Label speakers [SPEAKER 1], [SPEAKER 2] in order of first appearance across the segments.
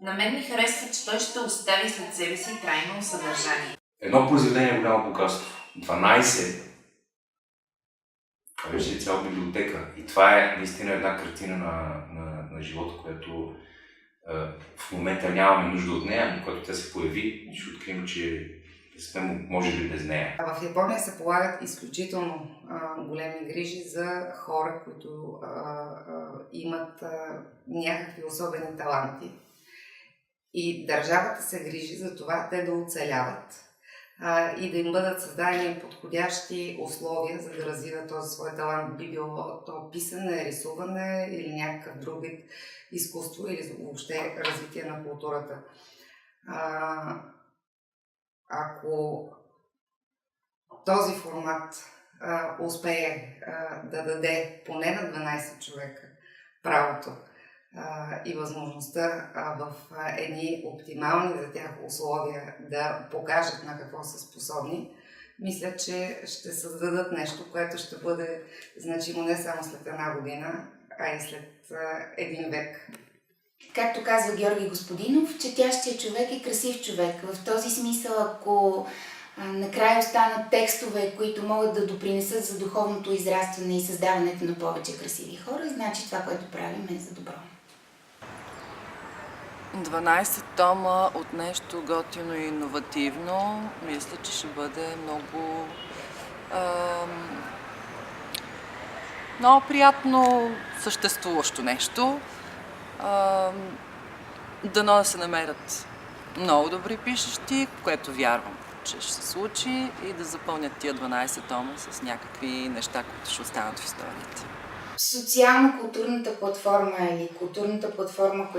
[SPEAKER 1] На мен ми харесва, че той ще остави след себе си трайно съдържание.
[SPEAKER 2] Едно произведение е голямо богатство. 12 вече е цяла библиотека. И това е наистина една картина на живота, която в момента нямаме нужда от нея, но когато тя се появи, ще открием, че сме можели без нея.
[SPEAKER 3] В Япония се полагат изключително големи грижи за хора, които имат някакви особени таланти. И държавата се грижи за това те да оцеляват и да им бъдат създадени подходящи условия, за да развиват този свой талант. Би било то писане, рисуване или някакъв друг вид изкуство или въобще развитие на културата. Ако този формат успее да даде поне на 12 човека правото и възможността в едни оптимални за тях условия да покажат на какво са способни, мисля, че ще създадат нещо, което ще бъде значимо не само след една година, а и след един век.
[SPEAKER 4] Както казва Георги Господинов, четящият човек е красив човек. В този смисъл, ако накрая останат текстове, които могат да допринесат за духовното израстване и създаването на повече красиви хора, значи това, което правим, е за добро.
[SPEAKER 5] 12 тома от нещо готино и иновативно, мисля, че ще бъде много приятно съществуващо нещо. Дано да се намерят много добри пишещи, което вярвам, че ще се случи, и да запълнят тия 12 тома с някакви неща, които ще останат в историята.
[SPEAKER 4] Социално-културната платформа или културната платформа, в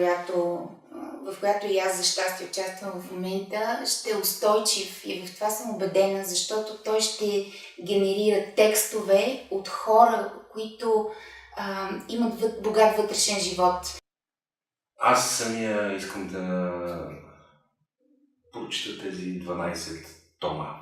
[SPEAKER 4] която и аз за щастие участвам в момента, ще е устойчив, и в това съм убедена, защото той ще генерира текстове от хора, които имат богат вътрешен живот.
[SPEAKER 2] Аз самия искам да прочита тези 12 тома.